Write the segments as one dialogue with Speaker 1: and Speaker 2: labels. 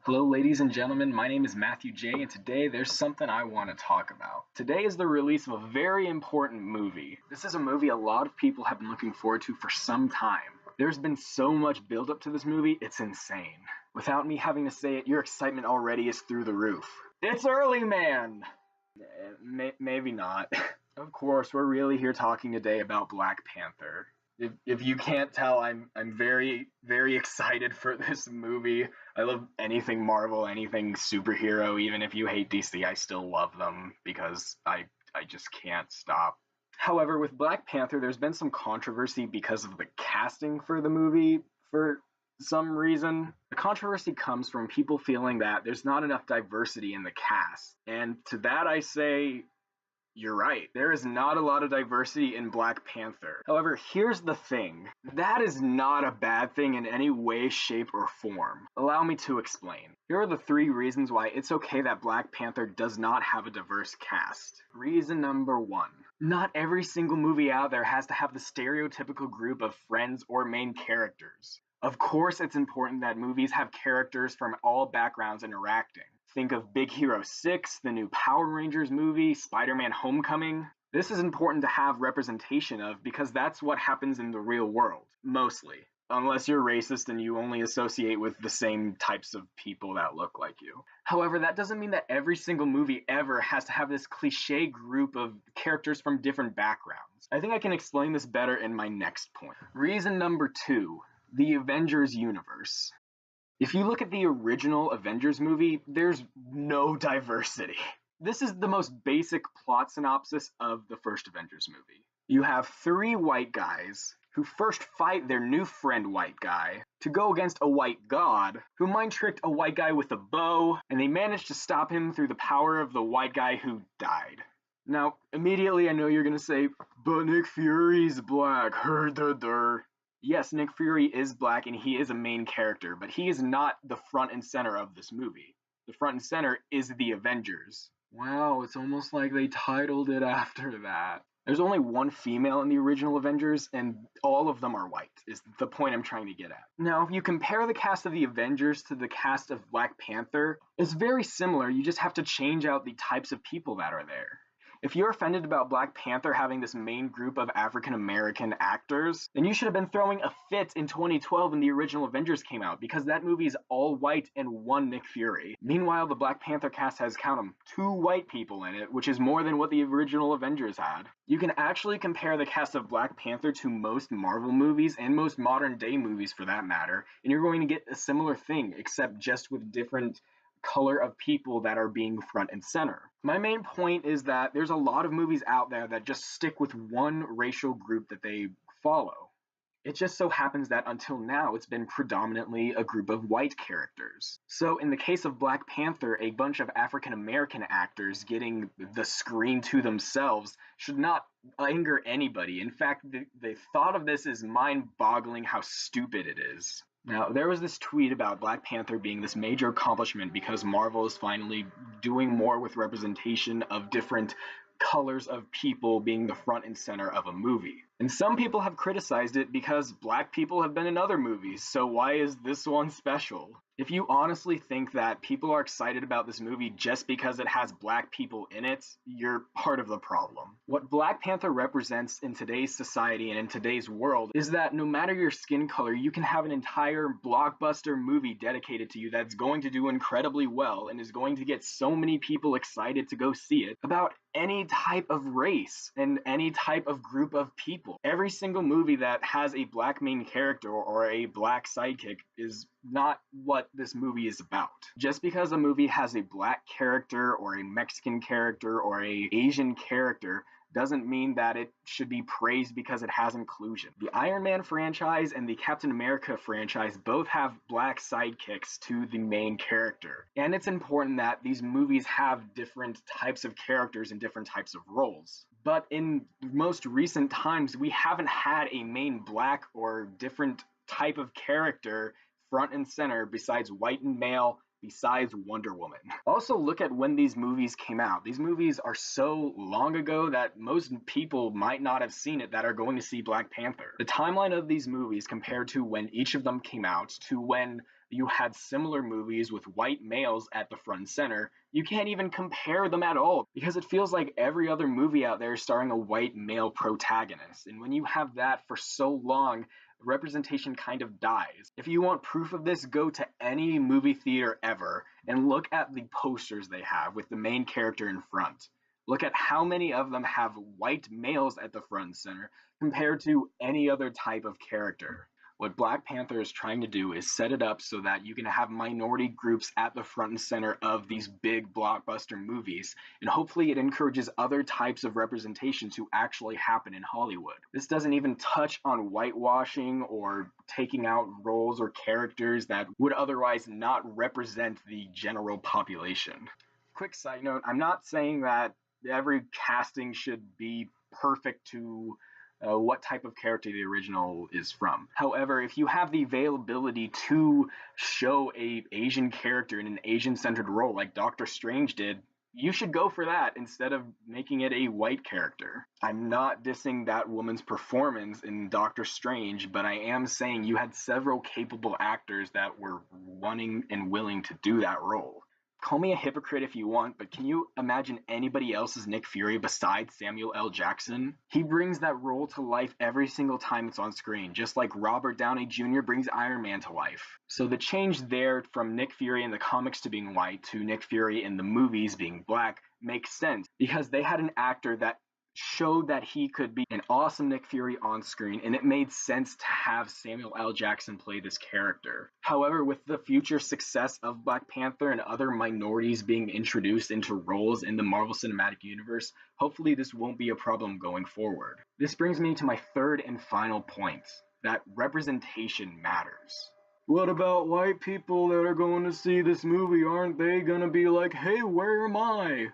Speaker 1: Hello, ladies and gentlemen. My name is Matthew J, and today there's something I want to talk about. Today is the release of a very important movie. This is a movie a lot of people have been looking forward to for some time. There's been so much build up to this movie, it's insane. Without me having to say it, your excitement already is through the roof. It's Early Man! Maybe not. Of course, we're really here talking today about Black Panther. If you can't tell, I'm very, very excited for this movie. I love anything Marvel, anything superhero. Even if you hate DC, I still love them because I just can't stop. However, with Black Panther, there's been some controversy because of the casting for the movie for some reason. The controversy comes from people feeling that there's not enough diversity in the cast. And to that I say, you're right. There is not a lot of diversity in Black Panther. However, here's the thing. That is not a bad thing in any way, shape, or form. Allow me to explain. Here are the 3 reasons why it's okay that Black Panther does not have a diverse cast. Reason number 1. Not every single movie out there has to have the stereotypical group of friends or main characters. Of course, it's important that movies have characters from all backgrounds interacting. Think of Big Hero 6, the new Power Rangers movie, Spider-Man Homecoming. This is important to have representation of because that's what happens in the real world, mostly. Unless you're racist and you only associate with the same types of people that look like you. However, that doesn't mean that every single movie ever has to have this cliche group of characters from different backgrounds. I think I can explain this better in my next point. Reason number 2. The Avengers universe. If you look at the original Avengers movie, there's no diversity. This is the most basic plot synopsis of the first Avengers movie. You have 3 white guys who first fight their new friend white guy to go against a white god who mind tricked a white guy with a bow, and they managed to stop him through the power of the white guy who died. Now, immediately I know you're gonna say, but Nick Fury's black, Yes, Nick Fury is black and he is a main character, but he is not the front and center of this movie. The front and center is the Avengers. Wow, it's almost like they titled it after that. There's only 1 female in the original Avengers, and all of them are white, is the point I'm trying to get at. Now, if you compare the cast of the Avengers to the cast of Black Panther, it's very similar, you just have to change out the types of people that are there. If you're offended about Black Panther having this main group of African American actors, then you should have been throwing a fit in 2012 when the original Avengers came out, because that movie is all white and 1 Nick Fury. Meanwhile, the Black Panther cast has, count 'em, 2 white people in it, which is more than what the original Avengers had. You can actually compare the cast of Black Panther to most Marvel movies and most modern day movies for that matter, and you're going to get a similar thing, except just with different color of people that are being front and center. My main point is that there's a lot of movies out there that just stick with 1 racial group that they follow. It just so happens that until now it's been predominantly a group of white characters. So in the case of Black Panther, a bunch of African American actors getting the screen to themselves should not anger anybody. In fact, the thought of this is mind-boggling how stupid it is. Now, there was this tweet about Black Panther being this major accomplishment because Marvel is finally doing more with representation of different colors of people being the front and center of a movie. And some people have criticized it because black people have been in other movies, so why is this one special? If you honestly think that people are excited about this movie just because it has black people in it, you're part of the problem. What Black Panther represents in today's society and in today's world is that no matter your skin color, you can have an entire blockbuster movie dedicated to you that's going to do incredibly well and is going to get so many people excited to go see it about any type of race and any type of group of people. Every single movie that has a black main character or a black sidekick is not what this movie is about. Just because a movie has a black character or a Mexican character or a Asian character doesn't mean that it should be praised because it has inclusion. The Iron Man franchise and the Captain America franchise both have black sidekicks to the main character. And it's important that these movies have different types of characters and different types of roles. But in most recent times, we haven't had a main black or different type of character front and center besides white and male, besides Wonder Woman. Also, look at when these movies came out. These movies are so long ago that most people might not have seen it that are going to see Black Panther. The timeline of these movies compared to when each of them came out to when you had similar movies with white males at the front and center, you can't even compare them at all because it feels like every other movie out there is starring a white male protagonist. And when you have that for so long, representation kind of dies. If you want proof of this, go to any movie theater ever and look at the posters they have with the main character in front. Look at how many of them have white males at the front and center compared to any other type of character. What Black Panther is trying to do is set it up so that you can have minority groups at the front and center of these big blockbuster movies, and hopefully it encourages other types of representation to actually happen in Hollywood. This doesn't even touch on whitewashing or taking out roles or characters that would otherwise not represent the general population. Quick side note, I'm not saying that every casting should be perfect to what type of character the original is from. However, if you have the availability to show a Asian character in an Asian-centered role like Doctor Strange did, you should go for that instead of making it a white character. I'm not dissing that woman's performance in Doctor Strange, but I am saying you had several capable actors that were wanting and willing to do that role. Call me a hypocrite if you want, but can you imagine anybody else as Nick Fury besides Samuel L. Jackson? He brings that role to life every single time it's on screen, just like Robert Downey Jr. brings Iron Man to life. So the change there from Nick Fury in the comics to being white to Nick Fury in the movies being black makes sense because they had an actor that showed that he could be an awesome Nick Fury on screen, and it made sense to have Samuel L. Jackson play this character. However, with the future success of Black Panther and other minorities being introduced into roles in the Marvel Cinematic Universe, hopefully this won't be a problem going forward. This brings me to my third and final point, that representation matters. What about white people that are going to see this movie? Aren't they gonna be like, hey, where am I?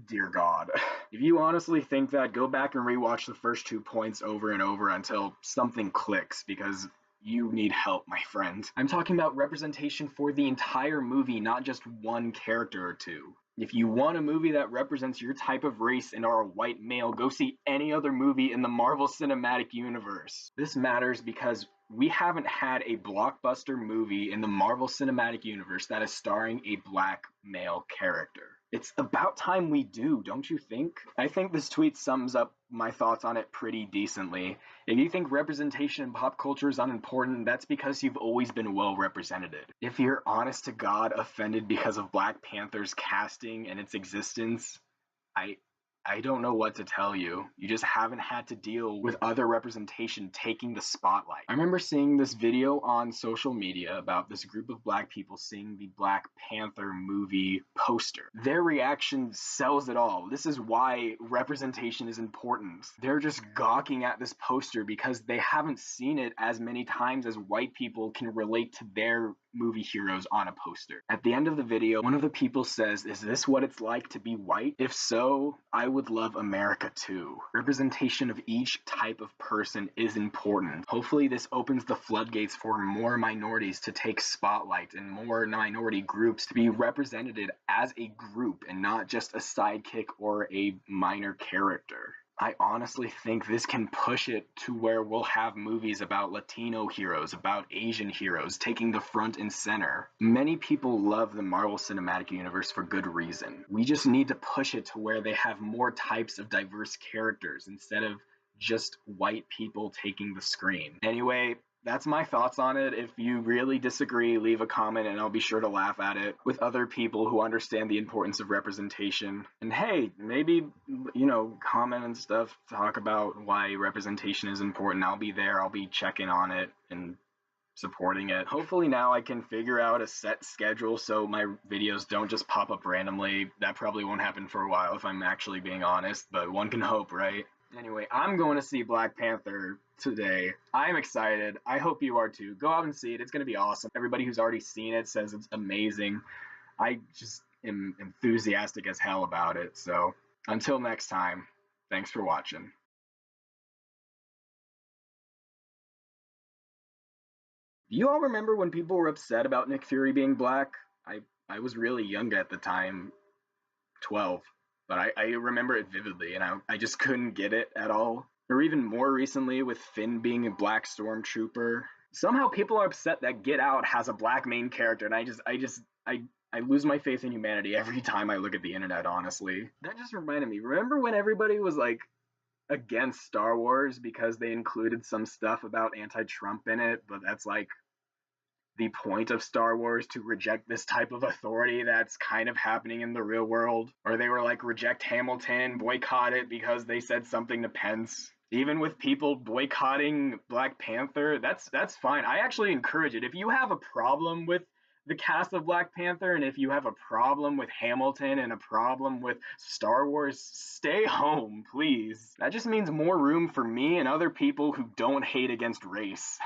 Speaker 1: Dear God. If you honestly think that, go back and rewatch the first 2 points over and over until something clicks, because you need help, my friend. I'm talking about representation for the entire movie, not just one character or two. If you want a movie that represents your type of race and are a white male, go see any other movie in the Marvel Cinematic Universe. This matters because we haven't had a blockbuster movie in the Marvel Cinematic Universe that is starring a black male character. It's about time we do, don't you think? I think this tweet sums up my thoughts on it pretty decently. If you think representation in pop culture is unimportant, that's because you've always been well represented. If you're honest to God offended because of Black Panther's casting and its existence, I don't know what to tell you. You just haven't had to deal with other representation taking the spotlight. I remember seeing this video on social media about this group of black people seeing the Black Panther movie poster. Their reaction sells it all. This is why representation is important. They're just gawking at this poster because they haven't seen it as many times as white people can relate to their movie heroes on a poster. At the end of the video, one of the people says, "Is this what it's like to be white? If so, I would love America too." Representation of each type of person is important. Hopefully this opens the floodgates for more minorities to take spotlight and more minority groups to be represented as a group and not just a sidekick or a minor character. I honestly think this can push it to where we'll have movies about Latino heroes, about Asian heroes taking the front and center. Many people love the Marvel Cinematic Universe for good reason. We just need to push it to where they have more types of diverse characters instead of just white people taking the screen. Anyway, that's my thoughts on it. If you really disagree, leave a comment and I'll be sure to laugh at it with other people who understand the importance of representation. And hey, maybe, comment and stuff, talk about why representation is important. I'll be there, I'll be checking on it and supporting it. Hopefully now I can figure out a set schedule so my videos don't just pop up randomly. That probably won't happen for a while if I'm actually being honest, but one can hope, right? Anyway, I'm going to see Black Panther today. I'm excited. I hope you are too. Go out and see it. It's going to be awesome. Everybody who's already seen it says it's amazing. I just am enthusiastic as hell about it. So until next time, thanks for watching. Do you all remember when people were upset about Nick Fury being black? I was really young at the time, 12. But I remember it vividly, and I just couldn't get it at all. Or even more recently with Finn being a black stormtrooper. Somehow people are upset that Get Out has a black main character, and I lose my faith in humanity every time I look at the internet, honestly. That just reminded me. Remember when everybody was like against Star Wars because they included some stuff about anti-Trump in it, but that's like the point of Star Wars, to reject this type of authority that's kind of happening in the real world. Or they were like, reject Hamilton, boycott it because they said something to Pence. Even with people boycotting Black Panther, that's fine. I actually encourage it. If you have a problem with the cast of Black Panther, and if you have a problem with Hamilton and a problem with Star Wars, stay home, please. That just means more room for me and other people who don't hate against race.